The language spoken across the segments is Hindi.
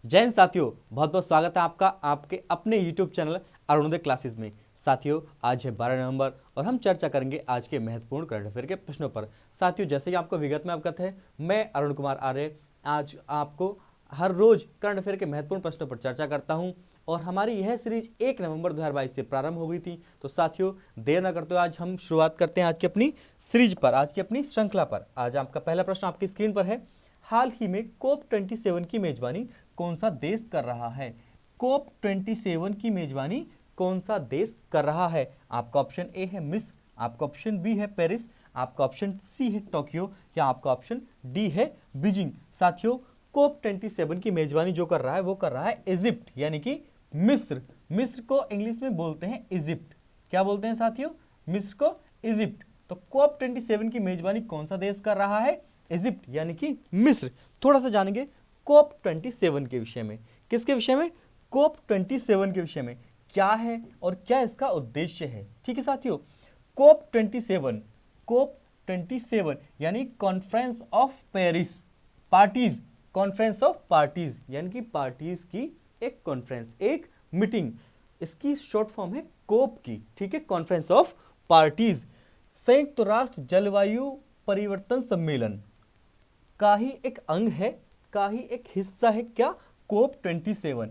जय हिंद साथियों, बहुत बहुत स्वागत है आपका आपके अपने YouTube चैनल अरुणोदय क्लासेस में। साथियों, आज है 12 नवंबर और हम चर्चा करेंगे आज के महत्वपूर्ण करंट अफेयर के प्रश्नों पर। साथियों, जैसे कि आपको विगत में अवगत है, मैं अरुण कुमार आर्य आज आपको हर रोज करंट अफेयर के महत्वपूर्ण प्रश्नों पर चर्चा करता हूं और हमारी यह सीरीज 1 नवंबर 2022 से प्रारंभ हो गई थी। तो साथियों, देर न करते हुए आज हम शुरुआत करते हैं आज की अपनी सीरीज पर, आज की अपनी श्रृंखला पर। आज आपका पहला प्रश्न आपकी स्क्रीन पर है। हाल ही में कोप 27 की मेजबानी कौन सा देश कर रहा है? कोप 27 की मेजबानी कौन सा देश कर रहा है? आपका ऑप्शन ए है मिस्र, आपका ऑप्शन बी है पेरिस, आपका ऑप्शन सी है टोक्यो या आपका ऑप्शन डी है बीजिंग। साथियों, कोप 27 की मेजबानी जो कर रहा है वो कर रहा है इजिप्ट, यानी कि मिस्र। मिस्र को इंग्लिश में बोलते हैं इजिप्ट। क्या बोलते हैं साथियों? मिस्र को इजिप्ट। तो कोप 27 की मेजबानी कौन सा देश कर रहा है? इजिप्ट, यानी कि मिस्र। थोड़ा सा जानेंगे कोप 27 के विषय में। किसके विषय में? कोप 27 के विषय में। क्या है और क्या इसका उद्देश्य है? ठीक है साथियों, कोप 27 यानी conference of Paris parties, conference of parties यानी कि पार्टीज की एक कॉन्फ्रेंस, एक मीटिंग। इसकी शॉर्ट फॉर्म है कोप की। ठीक है, कॉन्फ्रेंस ऑफ पार्टीज। संयुक्त राष्ट्र जलवायु परिवर्तन सम्मेलन का ही एक अंग है, का ही एक हिस्सा है। क्या? कोप 27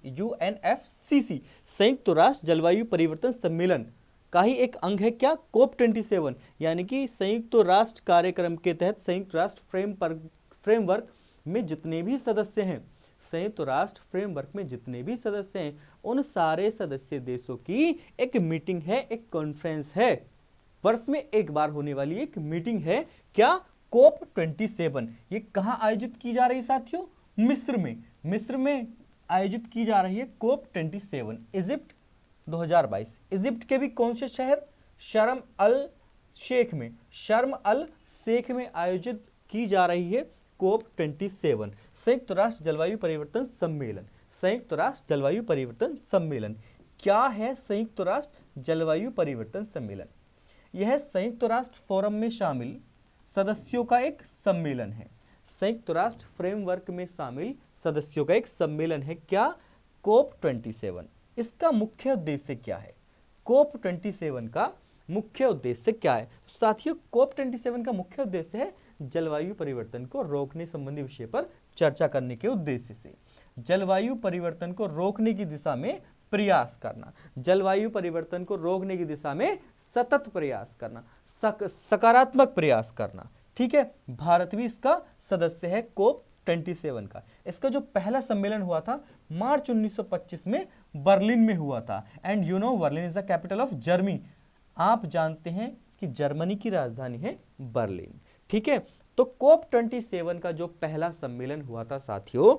यूएनएफसीसी संयुक्त राष्ट्र जलवायु परिवर्तन सम्मेलन का ही एक अंग है। क्या? कोप 27 यानी कि संयुक्त राष्ट्र कार्यक्रम के तहत संयुक्त राष्ट्र फ्रेमवर्क में जितने भी सदस्य हैं, संयुक्त राष्ट्र फ्रेमवर्क में जितने भी सदस्य हैं, उन सारे सदस्य देशों की एक मीटिंग है, एक कॉन्फ्रेंस है। वर्ष में एक बार होने वाली एक मीटिंग है। क्या? कोप 27। ये कहां आयोजित की जा रही है साथियों? मिस्र में। मिस्र में आयोजित की जा रही है कोप 27। इजिप्ट 2022। इजिप्ट के भी कौन से शहर? शर्म अल शेख में। शर्म अल शेख में आयोजित की जा रही है कोप 27, संयुक्त राष्ट्र जलवायु परिवर्तन सम्मेलन। संयुक्त राष्ट्र जलवायु परिवर्तन सम्मेलन क्या है? संयुक्त राष्ट्र जलवायु परिवर्तन सम्मेलन यह संयुक्त राष्ट्र फोरम में शामिल सदस्यों का एक सम्मेलन है। संयुक्त राष्ट्र फ्रेमवर्क में शामिल सदस्यों का एक सम्मेलन है। क्या? कोप 27। इसका मुख्य उद्देश्य क्या है? कोप 27 का मुख्य उद्देश्य क्या है? साथियों, कोप 27 का मुख्य उद्देश्य है जलवायु परिवर्तन को रोकने संबंधी विषय पर चर्चा करने के उद्देश्य से जलवायु परिवर्तन को रोकने की दिशा में प्रयास करना, जलवायु परिवर्तन को रोकने की दिशा में सतत प्रयास करना, सकारात्मक प्रयास करना। ठीक है, भारत भी इसका सदस्य है कोप 27 का। इसका जो पहला सम्मेलन हुआ था मार्च 1925 में बर्लिन में हुआ था। And you know Berlin is the capital of Germany. आप जानते हैं कि जर्मनी की राजधानी है बर्लिन। ठीक है, तो कोप 27 का जो पहला सम्मेलन हुआ था साथियों,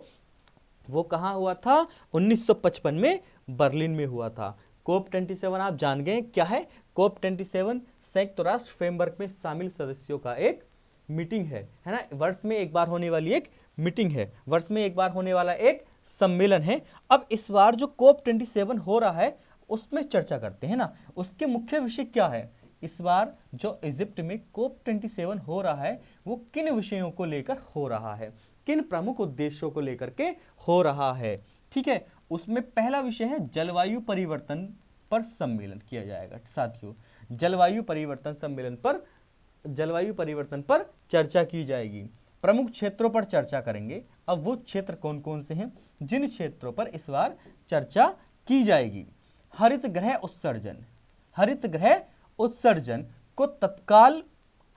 वो कहां हुआ था? 1955 में बर्लिन में हुआ था। कोप 27 आप जान गए क्या है? कोप 27 संयुक्त राष्ट्र फ्रेमवर्क में शामिल सदस्यों का एक मीटिंग है ना? वर्ष में एक बार होने वाली एक मीटिंग है, वर्ष में एक बार होने वाला एक सम्मेलन है। अब इस बार जो कोप 27 हो रहा है उसमें चर्चा करते हैं ना, उसके मुख्य विषय क्या है? इस बार जो इजिप्ट में कोप 27 हो रहा है वो किन विषयों को लेकर हो रहा है, किन प्रमुख उद्देश्यों को लेकर के हो रहा है? ठीक है, उसमें पहला विषय है जलवायु परिवर्तन पर सम्मेलन किया जाएगा। साथियों, जलवायु परिवर्तन सम्मेलन पर, जलवायु परिवर्तन पर चर्चा की जाएगी। प्रमुख क्षेत्रों पर चर्चा करेंगे। अब वो क्षेत्र कौन कौन से हैं जिन क्षेत्रों पर इस बार चर्चा की जाएगी? हरित गृह उत्सर्जन, हरित गृह उत्सर्जन को तत्काल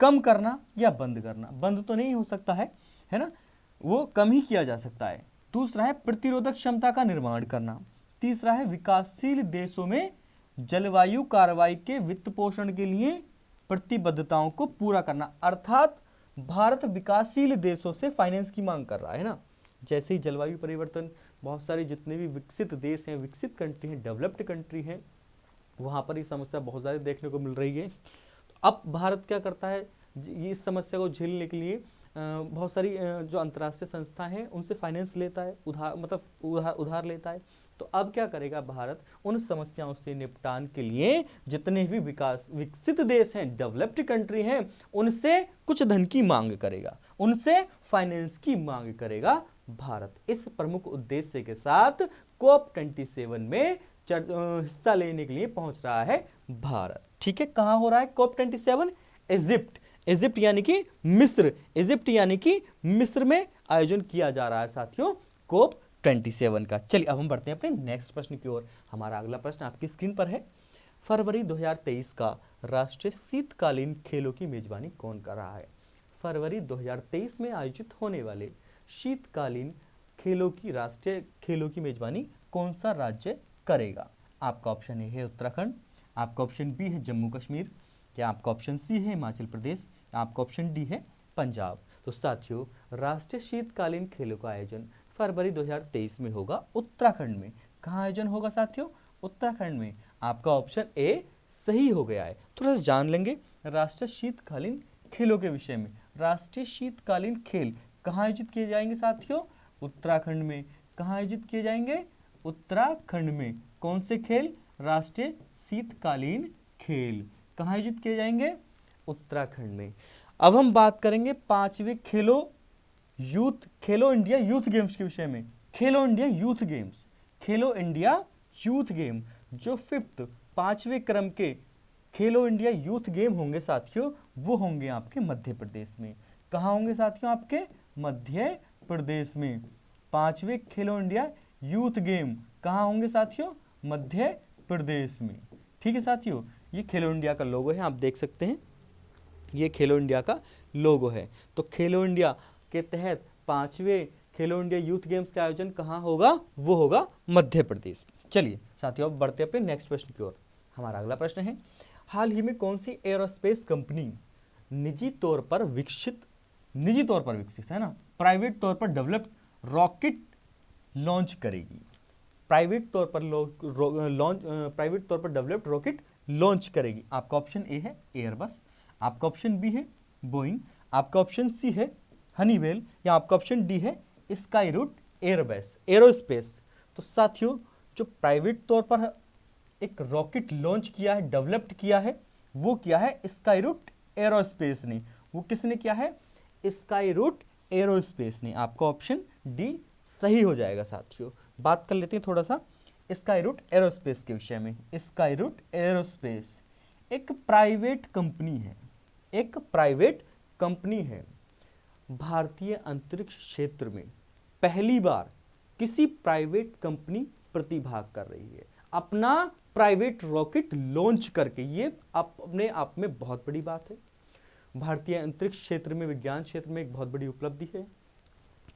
कम करना या बंद करना। बंद तो नहीं हो सकता है ना, वो कम ही किया जा सकता है। दूसरा है प्रतिरोधक क्षमता का निर्माण करना। तीसरा है विकासशील देशों में जलवायु कार्रवाई के वित्त पोषण के लिए प्रतिबद्धताओं को पूरा करना। अर्थात भारत विकासशील देशों से फाइनेंस की मांग कर रहा है ना। जैसे ही जलवायु परिवर्तन, बहुत सारे जितने भी विकसित देश हैं, विकसित कंट्री हैं, डेवलप्ड कंट्री हैं, वहां पर ये समस्या बहुत ज़्यादा देखने को मिल रही है। तो अब भारत क्या करता है? ये इस समस्या को झेलने के लिए बहुत सारी जो अंतर्राष्ट्रीय संस्था हैं उनसे फाइनेंस लेता है, उधार लेता है। तो अब क्या करेगा भारत? उन समस्याओं से निपटान के लिए जितने भी विकसित देश हैं, डेवलप्ड कंट्री हैं, उनसे कुछ धन की मांग करेगा, उनसे फाइनेंस की मांग करेगा भारत। इस प्रमुख उद्देश्य के साथ कोप 27 में हिस्सा लेने के लिए पहुंच रहा है भारत। ठीक है, कहां हो रहा है कोप 27? इजिप्ट। इजिप्ट यानी कि मिस्र, इजिप्ट यानी कि मिस्र में आयोजन किया जा रहा है साथियों कोप 27 का। चलिए अब हम बढ़ते हैं अपने नेक्स्ट प्रश्न की ओर। हमारा अगला प्रश्न आपकी स्क्रीन पर है। फरवरी 2023 का राष्ट्रीय शीतकालीन खेलों की मेजबानी कौन कर रहा है? फरवरी 2023 में आयोजित होने वाले शीतकालीन खेलों की राष्ट्रीय खेलों की मेजबानी कौन सा राज्य करेगा? आपका ऑप्शन ए है उत्तराखंड, आपका ऑप्शन बी है जम्मू कश्मीर, या आपका ऑप्शन सी है हिमाचल प्रदेश, या आपका ऑप्शन डी है पंजाब। तो साथियों राष्ट्रीय शीतकालीन खेलों का आयोजन फरवरी 2023 में होगा उत्तराखंड में। कहाँ आयोजन होगा साथियों? उत्तराखंड में। आपका ऑप्शन ए सही हो गया है। थोड़ा सा जान लेंगे राष्ट्रीय शीतकालीन खेलों के विषय में। राष्ट्रीय शीतकालीन खेल कहाँ आयोजित किए जाएंगे साथियों? उत्तराखंड में। कहाँ आयोजित किए जाएंगे? उत्तराखंड में। कौन से खेल? राष्ट्रीय शीतकालीन खेल कहाँ आयोजित किए जाएंगे? उत्तराखंड में। अब हम बात करेंगे 5वें खेलो इंडिया यूथ गेम्स के विषय में। खेलो इंडिया यूथ गेम्स, खेलो इंडिया यूथ गेम जो 5वें क्रम के खेलो इंडिया यूथ गेम होंगे साथियों, वो होंगे आपके मध्य प्रदेश में। कहाँ होंगे साथियों? आपके मध्य प्रदेश में। 5वें खेलो इंडिया यूथ गेम कहाँ होंगे साथियों? मध्य प्रदेश में। ठीक है साथियों, ये खेलो इंडिया का लोगो है, आप देख सकते हैं, ये खेलो इंडिया का लोगो है। तो खेलो इंडिया के तहत 5वें खेलो इंडिया यूथ गेम्स का आयोजन कहाँ होगा? वो होगा मध्य प्रदेश। चलिए साथियों अब बढ़ते हैं अपने नेक्स्ट प्रश्न की ओर। हमारा अगला प्रश्न है, हाल ही में कौन सी एरोस्पेस कंपनी निजी तौर पर विकसित है ना, प्राइवेट तौर पर डेवलप्ड रॉकेट लॉन्च करेगी? प्राइवेट तौर पर डेवलप्ड रॉकेट लॉन्च करेगी। आपका ऑप्शन ए है एयरबस, आपका ऑप्शन बी है बोइंग, आपका ऑप्शन सी है हनीवेल, या आपका ऑप्शन डी है स्काई रूट एरोस्पेस। तो साथियों जो प्राइवेट तौर पर एक रॉकेट लॉन्च किया है, डेवलप्ड किया है, वो किया है स्काई रूट एरोस्पेस ने। वो किसने किया है? स्काई रूट एरोस्पेस ने। आपका ऑप्शन डी सही हो जाएगा साथियों। बात कर लेते हैं थोड़ा सा स्काई रूट एरोस्पेस के विषय में। स्काई रूट एरोस्पेस एक प्राइवेट कंपनी है। भारतीय अंतरिक्ष क्षेत्र में पहली बार किसी प्राइवेट कंपनी प्रतिभाग कर रही है अपना प्राइवेट रॉकेट लॉन्च करके। ये अपने आप में बहुत बड़ी बात है। भारतीय अंतरिक्ष क्षेत्र में, विज्ञान क्षेत्र में एक बहुत बड़ी उपलब्धि है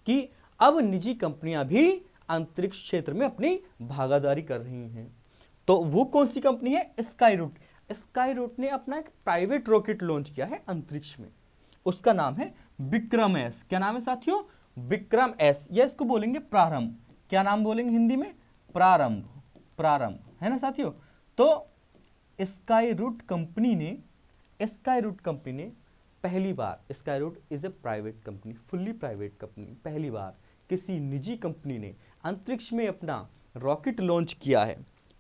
कि अब निजी कंपनियां भी अंतरिक्ष क्षेत्र में अपनी भागीदारी कर रही हैं। तो वो कौन सी कंपनी है? Skyroot. स्काई रूट ने अपना एक प्राइवेट रॉकेट लॉन्च किया है अंतरिक्ष में, उसका नाम है विक्रम एस। क्या नाम है साथियों? विक्रम एस, या इसको बोलेंगे प्रारंभ। क्या नाम बोलेंगे हिंदी में? प्रारंभ है ना साथियों। तो स्काई रूट कंपनी ने पहली बार, Skyroot is a private company, fully private company, पहली बार किसी निजी कंपनी ने अंतरिक्ष में अपना रॉकेट लॉन्च किया है।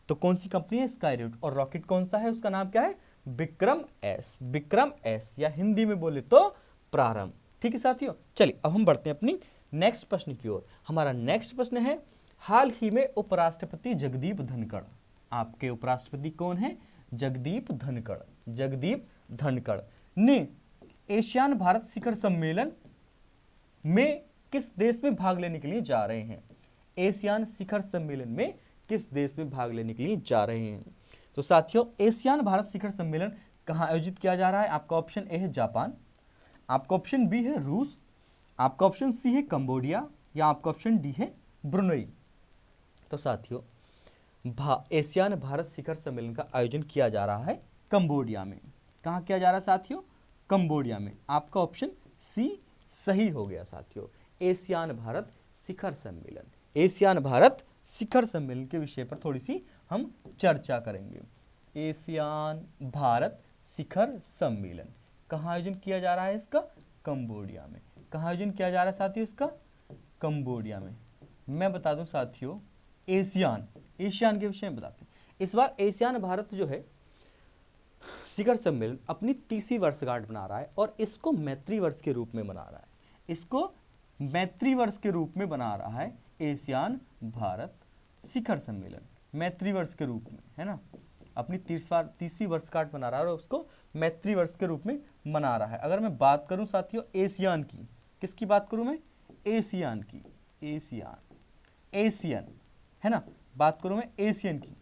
तो कौन सी कंपनी है? Skyroot. और रॉकेट कौन सा है? उसका नाम क्या है? विक्रम एस, या हिंदी में बोले तो प्रारंभ। ठीक है साथियों, चलिए अब हम बढ़ते हैं अपनी नेक्स्ट प्रश्न की ओर। हमारा नेक्स्ट प्रश्न है, हाल ही में उपराष्ट्रपति जगदीप धनखड़, आपके उपराष्ट्रपति कौन है? जगदीप धनखड़ ने एशियान भारत शिखर सम्मेलन में किस देश में भाग लेने के लिए जा रहे हैं? एशियान शिखर सम्मेलन में किस देश में भाग लेने के लिए जा रहे हैं? तो साथियों एशियान भारत शिखर सम्मेलन कहां आयोजित किया जा रहा है? आपका ऑप्शन ए है जापान, आपका ऑप्शन बी है रूस, आपका ऑप्शन सी है कंबोडिया, या आपका ऑप्शन डी है ब्रुनई। तो साथियों एशियान भारत शिखर सम्मेलन का आयोजन किया जा रहा है कंबोडिया में। कहां किया जा रहा है साथियों? कंबोडिया में। आपका ऑप्शन सी सही हो गया साथियों। एशियान भारत शिखर सम्मेलन के विषय पर थोड़ी सी हम चर्चा करेंगे। एशियान भारत शिखर सम्मेलन कहाँ आयोजन किया जा रहा है इसका? कंबोडिया में। कहाँ आयोजन किया जा रहा है साथियों इसका? कंबोडिया में। मैं बता दूं साथियों एशियान के विषय में बताते हैं। इस बार एशियान भारत जो है शिखर सम्मेलन अपनी 30वीं वर्षगांठ मना रहा है और इसको मैत्री वर्ष के रूप में मना रहा है। इसको मैत्री वर्ष के रूप में बना रहा है एशियान भारत शिखर सम्मेलन, मैत्री वर्ष के रूप में, है ना, अपनी 30वीं वर्षगांठ मना रहा है और उसको मैत्री वर्ष के रूप में मना रहा है। अगर मैं बात करूं साथियों एशियान की, किसकी बात करूं मैं, एशियान की, एशियन, है ना, बात करूं मैं एशियन की,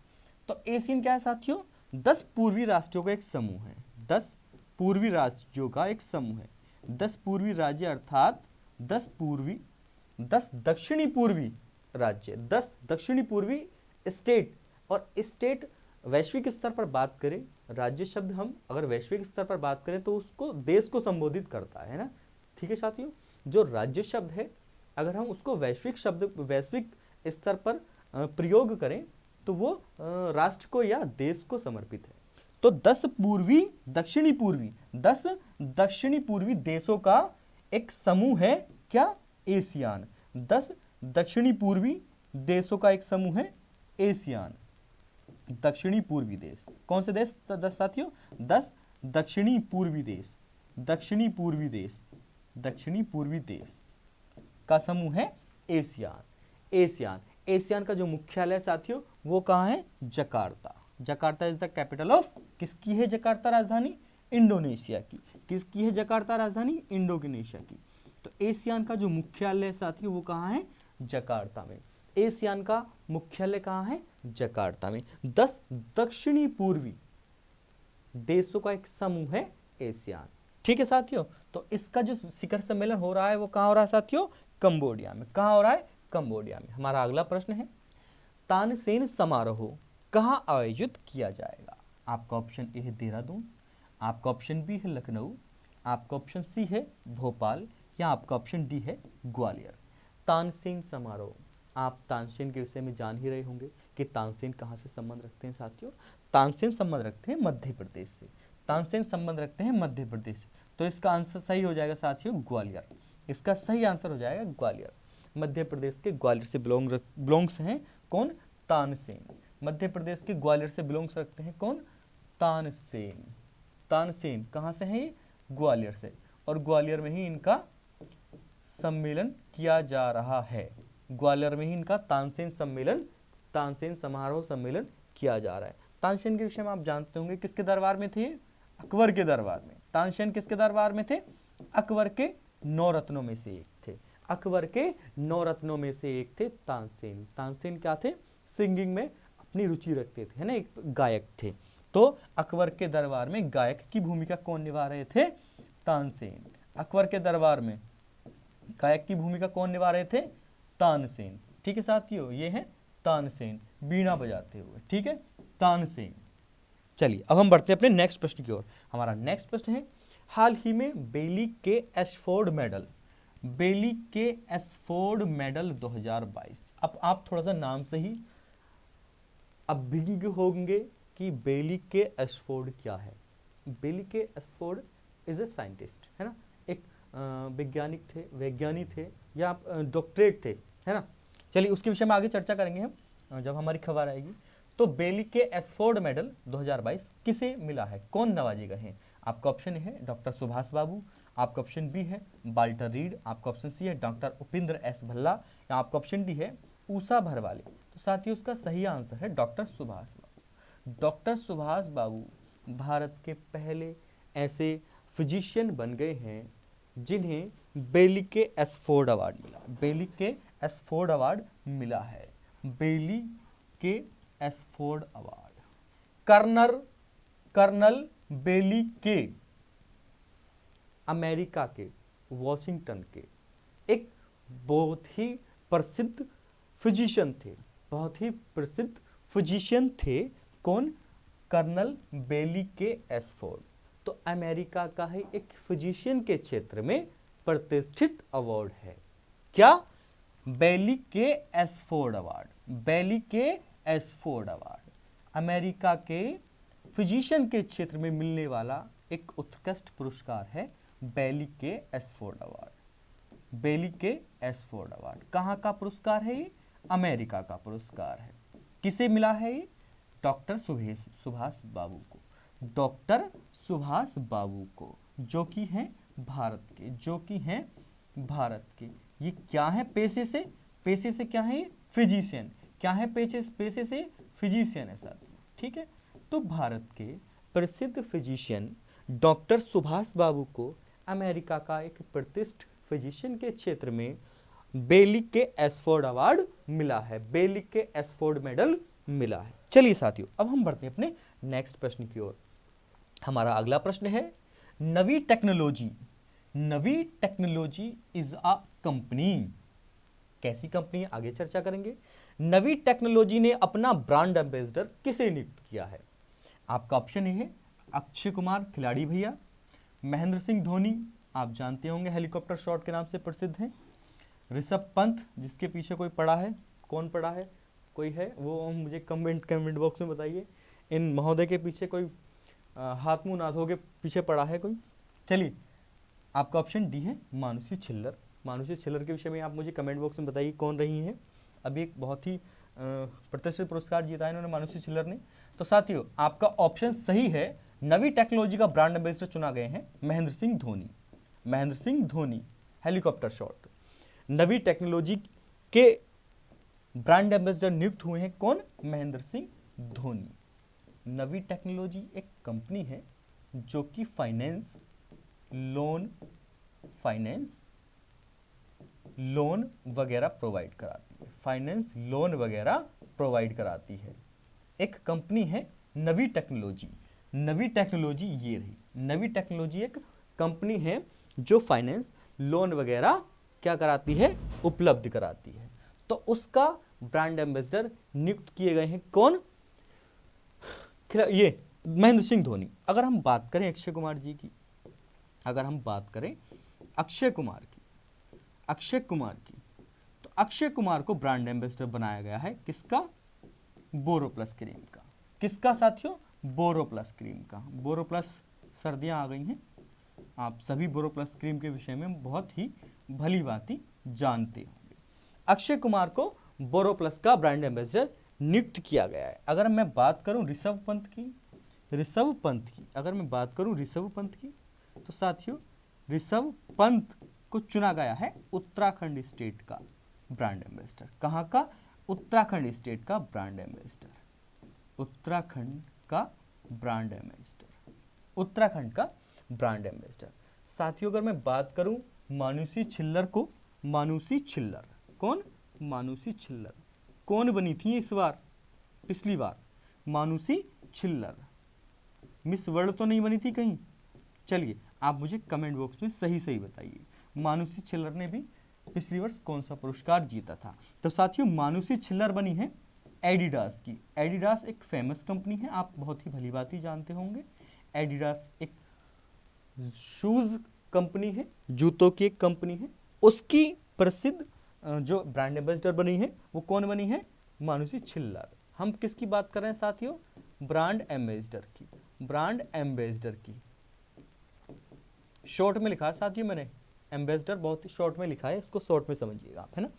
तो एशियन क्या है साथियों, 10 पूर्वी राष्ट्रों का एक समूह है, 10 पूर्वी राज्यों का एक समूह है। 10 पूर्वी राज्य अर्थात 10 दक्षिणी पूर्वी राज्य, 10 दक्षिणी पूर्वी स्टेट। और स्टेट वैश्विक स्तर पर बात करें, राज्य शब्द हम अगर वैश्विक स्तर पर बात करें तो उसको देश को संबोधित करता है ना, ठीक है साथियों। जो राज्य शब्द है अगर हम उसको वैश्विक स्तर पर प्रयोग करें तो वो राष्ट्र को या देश को समर्पित है। तो 10 दक्षिणी पूर्वी देशों का एक समूह है क्या, एशियान। 10 दक्षिणी पूर्वी देशों का एक समूह है एशियान, दक्षिणी पूर्वी देश। कौन से देश 10 साथियों, 10 दक्षिणी पूर्वी देश, दक्षिणी पूर्वी देश का समूह है एशियान। एशियान का जो मुख्यालय है साथियों वो कहाँ है, Jakarta. Jakarta is the capital of, किसकी है जकार्ता राजधानी, इंडोनेशिया की। किसकी है जकार्ता राजधानी, इंडोनेशिया की। तो एशियान का जो मुख्यालय है साथियों वो कहाँ है, जकार्ता में। एशियान का मुख्यालय कहाँ है, जकार्ता में। 10 दक्षिणी पूर्वी देशों का एक समूह है एशियान, ठीक है साथियों। तो इसका जो शिखर सम्मेलन हो रहा है वो कहाँ हो रहा है साथियों, कंबोडिया में। कहाँ हो रहा है, कंबोडिया में। हमारा अगला प्रश्न है तानसेन समारोह कहाँ आयोजित किया जाएगा। आपका ऑप्शन ए है देहरादून, आपका ऑप्शन बी है लखनऊ, आपका ऑप्शन सी है भोपाल, या आपका ऑप्शन डी है ग्वालियर। तानसेन समारोह, आप तानसेन के विषय में जान ही रहे होंगे कि तानसेन कहाँ से संबंध रखते हैं साथियों। तानसेन संबंध रखते हैं मध्य प्रदेश से, तानसेन संबंध रखते हैं मध्य प्रदेश से। तो इसका आंसर सही हो जाएगा साथियों ग्वालियर। इसका सही आंसर हो जाएगा ग्वालियर। मध्य प्रदेश के ग्वालियर से बिलोंग्स हैं कौन, तानसेन। मध्य प्रदेश के ग्वालियर से बिलोंग्स रखते हैं कौन, तानसेन। तानसेन कहाँ से हैं ये, ग्वालियर से। और ग्वालियर में ही इनका सम्मेलन किया जा रहा है, ग्वालियर में ही इनका तानसेन समारोह सम्मेलन किया जा रहा है। तानसेन के विषय में आप जानते होंगे किसके दरबार में थे, अकबर के दरबार में। तानसेन किसके दरबार में थे, अकबर के 9 रत्नों में से एक थे, अकबर के 9 रत्नों में से एक थे तानसेन। तानसेन क्या थे, सिंगिंग में अपनी रुचि रखते थे, है ना, एक गायक थे। तो अकबर के दरबार में गायक की भूमिका कौन निभा रहे थे, तानसेन। अकबर के दरबार में गायक की भूमिका कौन निभा रहे थे, तानसेन। ठीक है साथियों, ये है तानसेन, बीड़ा बजाते हुए, ठीक है, तानसेन। चलिए अब हम बढ़ते हैं अपने नेक्स्ट प्रश्न की ओर। हमारा नेक्स्ट प्रश्न है हाल ही में बेली के एशफोर्ड मेडल 2022। अब आप थोड़ा सा नाम से ही अभिज्ञ होंगे कि बेली के एशफोर्ड क्या है। बेली के एशफोर्ड इज ए साइंटिस्ट, है ना, एक वैज्ञानिक थे या डॉक्टरेट थे, है ना। चलिए उसके विषय में आगे चर्चा करेंगे हम जब हमारी खबर आएगी। तो बेली के एशफोर्ड मेडल 2022 किसे मिला है, कौन नवाजे गए हैं। आपका ऑप्शन है डॉक्टर सुभाष बाबू, आपका ऑप्शन बी है वाल्टर रीड, आपका ऑप्शन सी है डॉक्टर उपेंद्र एस भल्ला, या आपका ऑप्शन डी है ऊषा भरवाले। तो साथियों उसका सही आंसर है डॉक्टर सुभाष बाबू। डॉक्टर सुभाष बाबू भारत के पहले ऐसे फिजिशियन बन गए हैं जिन्हें बेली के एशफोर्ड अवार्ड मिला। बेली के एशफोर्ड अवार्ड मिला है, बेली के एशफोर्ड अवार्ड। कर्नल बेली के अमेरिका के वॉशिंगटन के एक बहुत ही प्रसिद्ध फिजिशियन थे, बहुत ही प्रसिद्ध फिजिशियन थे। कौन, कर्नल बेली के एशफोर्ड। तो अमेरिका का ही एक फिजिशियन के क्षेत्र में प्रतिष्ठित अवार्ड है क्या, बेली के एशफोर्ड अवार्ड। बेली के एशफोर्ड अवार्ड अमेरिका के फिजिशियन के क्षेत्र में मिलने वाला एक उत्कृष्ट पुरस्कार है, बेली के एशफोर्ड अवार्ड। बेली के एशफोर्ड अवार्ड कहाँ का पुरस्कार है ये, अमेरिका का पुरस्कार है। किसे मिला है ये, डॉक्टर सुभाष बाबू को। डॉक्टर सुभाष बाबू को, जो कि हैं भारत के, जो कि हैं भारत के। ये क्या है पेशे से? पेशे से क्या है? फिजिशियन। क्या है पेशे से? फिजिशियन है साथियों, ठीक है। तो भारत के प्रसिद्ध फिजिशियन डॉक्टर सुभाष बाबू को अमेरिका का एक प्रतिष्ठित फिजिशियन के क्षेत्र में बेली के एसफोर्ड अवार्ड मिला है, बेली के एसफोर्ड मेडल मिला है। चलिए साथियों, अब हम बढ़ते हैं अपने नेक्स्ट प्रश्न की ओर। हमारा अगला प्रश्न है, Navi technology, Navi technology is a company. कैसी कंपनी है, आगे चर्चा करेंगे। नवी टेक्नोलॉजी ने अपना ब्रांड एम्बेसडर किसे नियुक्त किया है? आपका ऑप्शन ए है अक्षय कुमार, खिलाड़ी भैया, महेंद्र सिंह धोनी, आप जानते होंगे हेलीकॉप्टर शॉट के नाम से प्रसिद्ध हैं, ऋषभ पंत जिसके पीछे कोई पड़ा है, कौन पड़ा है, कोई है वो मुझे कमेंट बॉक्स में बताइए। इन महोदय के पीछे कोई हाथ मुंह ना धो के पीछे पड़ा है कोई? चलिए, आपका ऑप्शन डी है मानुषी छिल्लर। मानुषी छिल्लर के विषय में आप मुझे कमेंट बॉक्स में बताइए कौन रही हैं। अभी एक बहुत ही प्रतिष्ठित पुरस्कार जीता है इन्होंने, मानुषी छिल्लर ने। तो साथियों, आपका ऑप्शन सही है। नवी टेक्नोलॉजी का ब्रांड एम्बेसडर चुना गए हैं Mahendra Singh Dhoni. Mahendra Singh Dhoni, helicopter shot. Navi technology के ब्रांड एम्बेसडर नियुक्त हुए हैं कौन? महेंद्र सिंह धोनी। नवी टेक्नोलॉजी एक कंपनी है जो कि फाइनेंस, लोन वगैरह प्रोवाइड कराती है, फाइनेंस लोन वगैरह प्रोवाइड कराती है। एक कंपनी है नवी टेक्नोलॉजी। नवी टेक्नोलॉजी ये रही, नवी टेक्नोलॉजी एक कंपनी है जो फाइनेंस लोन वगैरह क्या कराती है? उपलब्ध कराती है। तो उसका ब्रांड एम्बेसडर नियुक्त किए गए हैं कौन? ये महेंद्र सिंह धोनी। अगर हम बात करें अक्षय कुमार जी की, अगर हम बात करें अक्षय कुमार की, तो अक्षय कुमार को ब्रांड एम्बेसडर बनाया गया है किसका? बोरोप्लस क्रीम का। किसका साथियों? बोरोप्लस क्रीम का। बोरोप्लस, सर्दियां आ गई हैं, आप सभी बोरोप्लस क्रीम के विषय में बहुत ही भली भांति जानते होंगे। अक्षय कुमार को बोरोप्लस का ब्रांड एम्बेसडर नियुक्त किया गया है। अगर मैं बात करूं ऋषभ पंत की, अगर मैं बात करूं ऋषभ पंत की, तो साथियों ऋषभ पंत को चुना गया है उत्तराखंड स्टेट का ब्रांड एम्बेसडर। कहां का? उत्तराखंड स्टेट का ब्रांड एम्बेसडर। उत्तराखंड का ब्रांड एम्बेसडर, उत्तराखंड का ब्रांड एम्बेसडर। साथियों, अगर मैं बात करूं मानुषी छिल्लर को, मानुषी छिल्लर कौन? मानुषी छिल्लर कौन बनी थी इस बार? पिछली बार मानुषी छिल्लर मिस वर्ल्ड तो नहीं बनी थी कहीं? चलिए, आप मुझे कमेंट बॉक्स में सही बताइए, मानुषी छिल्लर ने भी पिछली वर्ष कौन सा पुरस्कार जीता था? तो साथियों, मानुषी छिल्लर बनी है एडिडास की। एडिडास एक फेमस कंपनी है, आप बहुत ही भली भांति जानते होंगे। एडिडास एक शूज कंपनी है, जूतों की एक कंपनी है। उसकी प्रसिद्ध जो ब्रांड एम्बेसडर बनी है वो कौन बनी है? मानुषी छिल्लर। हम किसकी बात कर रहे हैं साथियों? ब्रांड एम्बेसडर की। ब्रांड एम्बेसडर की शॉर्ट में लिखा है साथियों मैंने, एम्बेसडर बहुत ही शॉर्ट में लिखा है, इसको शॉर्ट में समझिएगा आप, है ना।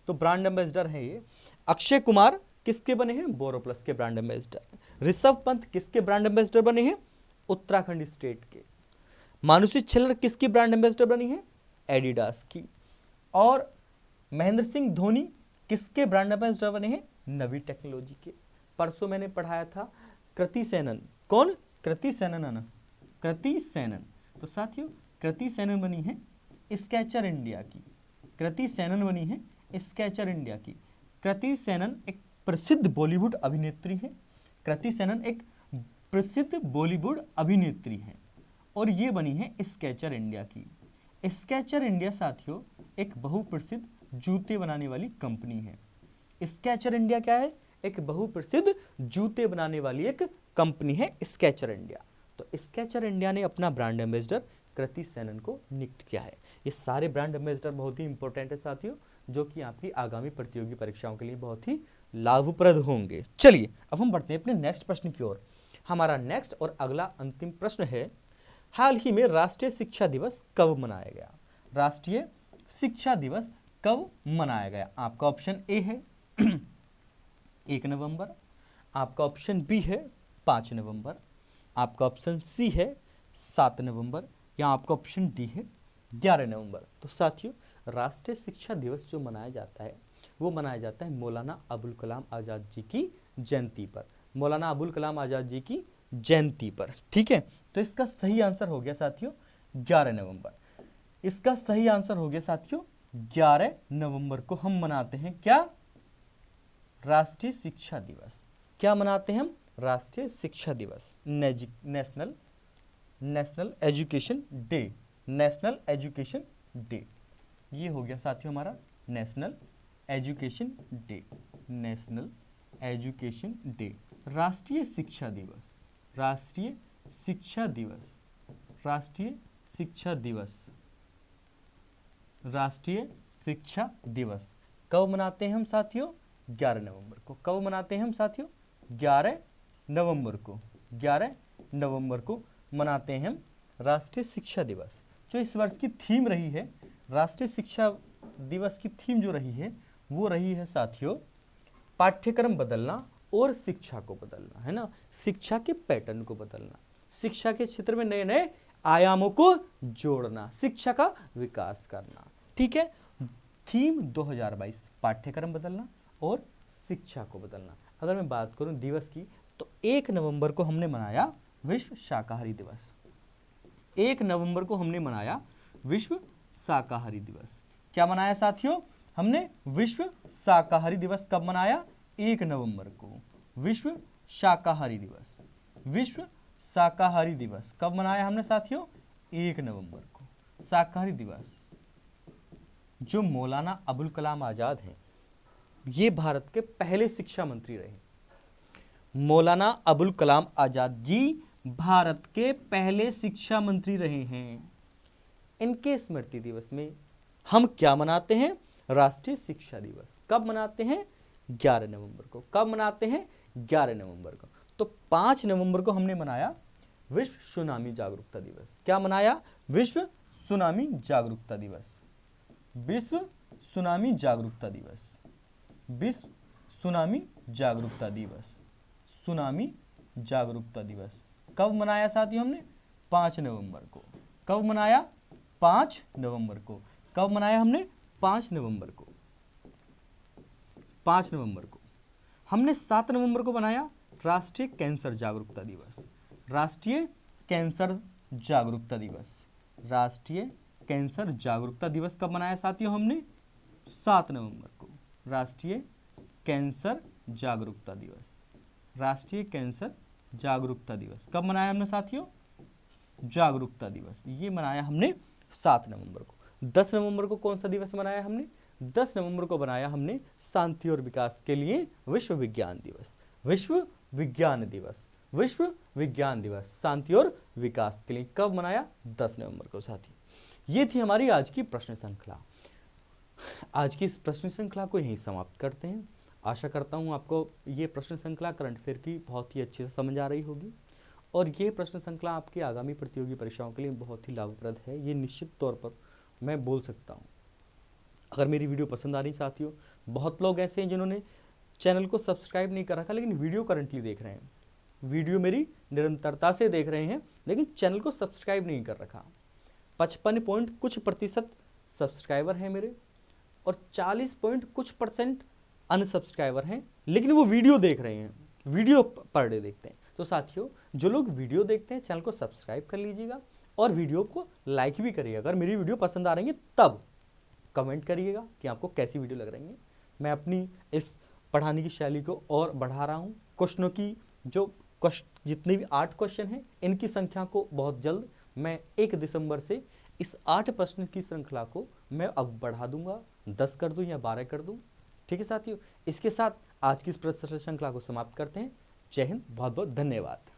तो ब्रांड एम्बेसडर है ये। अक्षय कुमार किसके बने हैं? बोरोप्लस के ब्रांड एम्बेसडर। ऋषभ पंत किसके ब्रांड एम्बेसडर बने हैं? उत्तराखंड स्टेट के। मानुषी छिल्लर किसकी ब्रांड एम्बेसडर बनी है? एडिडास की। और महेंद्र सिंह धोनी किसके ब्रांड एम्बेसडर बने हैं? नवी टेक्नोलॉजी के। परसों मैंने पढ़ाया था कृति सेनन। कौन? कृति सेनन। कृति सेनन। तो साथियों, कृति सेनन बनी है स्केचर इंडिया की। कृति सेनन बनी है स्केचर इंडिया की। कृति सेनन एक प्रसिद्ध बॉलीवुड अभिनेत्री है। कृति सेनन एक प्रसिद्ध बॉलीवुड अभिनेत्री है और ये बनी है स्केचर इंडिया की। स्केचर इंडिया साथियों एक बहुप्रसिद्ध जूते बनाने वाली कंपनी है। स्केचर इंडिया क्या है? एक बहुप्रसिद्ध जूते बनाने वाली एक कंपनी है स्केचर इंडिया। तो स्केचर इंडिया ने अपना ब्रांड एम्बेसडर कृति सेनन को नियुक्त किया है। ये सारे ब्रांड एम्बेसडर बहुत ही इंपॉर्टेंट है साथियों, जो कि आपकी आगामी प्रतियोगी परीक्षाओं के लिए बहुत ही लाभप्रद होंगे। चलिए, अब हम बढ़ते हैं अपने नेक्स्ट प्रश्न की ओर। हमारा नेक्स्ट और अगला अंतिम प्रश्न है, हाल ही में राष्ट्रीय शिक्षा दिवस कब मनाया गया? राष्ट्रीय शिक्षा दिवस कब मनाया गया? आपका ऑप्शन ए है 1 नवंबर, आपका ऑप्शन बी है 5 नवंबर, आपका ऑप्शन सी है 7 नवंबर, या आपका ऑप्शन डी है 11 नवंबर। तो साथियों, राष्ट्रीय शिक्षा दिवस जो मनाया जाता है वो मनाया जाता है मौलाना अबुल कलाम आज़ाद जी की जयंती पर, मौलाना अबुल कलाम आज़ाद जी की जयंती पर। ठीक है, तो इसका सही आंसर हो गया साथियों 11 नवंबर। इसका सही आंसर हो गया साथियों 11 नवंबर को हम मनाते हैं क्या, राष्ट्रीय शिक्षा दिवस। क्या मनाते हैं हम, राष्ट्रीय शिक्षा दिवस, national education day, national education day. ये हो गया साथियों हमारा national education day, national education day. राष्ट्रीय शिक्षा दिवस, राष्ट्रीय शिक्षा दिवस, राष्ट्रीय शिक्षा दिवस, राष्ट्रीय शिक्षा दिवस कब मनाते हैं हम साथियों, 11 नवंबर को। कब मनाते हैं हम साथियों, 11 नवंबर को, 11 नवंबर को मनाते हैं हम राष्ट्रीय शिक्षा दिवस। जो इस वर्ष की थीम रही है, राष्ट्रीय शिक्षा दिवस की थीम जो रही है वो रही है साथियों, पाठ्यक्रम बदलना और शिक्षा को बदलना, है ना, शिक्षा के पैटर्न को बदलना, शिक्षा के क्षेत्र में नए नए आयामों को जोड़ना, शिक्षा का विकास करना। ठीक है, थीम 2022 पाठ्यक्रम बदलना और शिक्षा को बदलना। अगर मैं बात करूं दिवस की, तो 1 नवंबर को हमने मनाया विश्व शाकाहारी दिवस। 1 नवंबर को हमने मनाया विश्व शाकाहारी दिवस। क्या मनाया साथियों, हमने विश्व शाकाहारी दिवस। कब मनाया, 1 नवंबर को, विश्व शाकाहारी दिवस। विश्व शाकाहारी दिवस कब मनाया हमने साथियों, 1 नवंबर को। शाकाहारी दिवस, जो मौलाना अबुल कलाम आजाद हैं, ये भारत के पहले शिक्षा मंत्री रहे। मौलाना अबुल कलाम आजाद जी भारत के पहले शिक्षा मंत्री रहे हैं। इनके स्मृति दिवस में हम क्या मनाते हैं, राष्ट्रीय शिक्षा दिवस। कब मनाते हैं, 11 नवंबर को। कब मनाते हैं, 11 नवंबर को। तो 5 नवंबर को हमने मनाया विश्व सुनामी जागरूकता दिवस। क्या मनाया, विश्व सुनामी जागरूकता दिवस, विश्व सुनामी जागरूकता दिवस, विश्व सुनामी जागरूकता दिवस, सुनामी जागरूकता दिवस। कब मनाया साथियों हमने, 5 नवंबर को। कब मनाया, 5 नवंबर को। कब मनाया हमने, 5 नवंबर को, 5 नवंबर को। हमने 7 नवंबर को बनाया राष्ट्रीय कैंसर जागरूकता दिवस, राष्ट्रीय कैंसर जागरूकता दिवस, राष्ट्रीय कैंसर जागरूकता दिवस कब मनाया साथियों हमने, 7 नवंबर को। राष्ट्रीय कैंसर जागरूकता दिवस, राष्ट्रीय कैंसर जागरूकता दिवस कब मनाया हमने साथियों, जागरूकता दिवस ये मनाया हमने 7 नवंबर को। 10 नवंबर को कौन सा दिवस मनाया हमने, 10 नवंबर को बनाया हमने शांति और विकास के लिए विश्व विज्ञान दिवस, विश्व विज्ञान दिवस, विश्व विज्ञान दिवस, शांति और विकास के लिए कब मनाया, 10 नवंबर को साथी। ये थी हमारी आज की प्रश्न श्रृंखला। आज की इस प्रश्न श्रृंखला को यहीं समाप्त करते हैं। आशा करता हूँ आपको ये प्रश्न श्रृंखला करंट अफेयर की बहुत ही अच्छे से समझ आ रही होगी और ये प्रश्न श्रृंखला आपकी आगामी प्रतियोगी परीक्षाओं के लिए बहुत ही लाभप्रद है, ये निश्चित तौर पर मैं बोल सकता हूँ। अगर मेरी वीडियो पसंद आ रही साथियों, बहुत लोग ऐसे हैं जिन्होंने चैनल को सब्सक्राइब नहीं कर रखा लेकिन वीडियो करंटली देख रहे हैं, वीडियो मेरी निरंतरता से देख रहे हैं लेकिन चैनल को सब्सक्राइब नहीं कर रखा। 55 पॉइंट कुछ प्रतिशत सब्सक्राइबर हैं मेरे और 40 पॉइंट कुछ परसेंट अनसब्सक्राइबर हैं, लेकिन वो वीडियो देख रहे हैं, वीडियो पर डे देखते हैं। तो साथियों, जो लोग वीडियो देखते हैं चैनल को सब्सक्राइब कर लीजिएगा और वीडियो को लाइक भी करिएगा। अगर मेरी वीडियो पसंद आ रही है तब कमेंट करिएगा कि आपको कैसी वीडियो लग रही है। मैं अपनी इस पढ़ाने की शैली को और बढ़ा रहा हूँ। क्वेश्चनों की जो जितने भी 8 क्वेश्चन हैं इनकी संख्या को बहुत जल्द मैं 1 दिसंबर से इस 8 प्रश्न की श्रृंखला को मैं अब बढ़ा दूंगा, 10 कर दूं या 12 कर दूं। ठीक है साथियों, इसके साथ आज की इस प्रश्न श्रृंखला को समाप्त करते हैं। जय हिंद, बहुत बहुत धन्यवाद।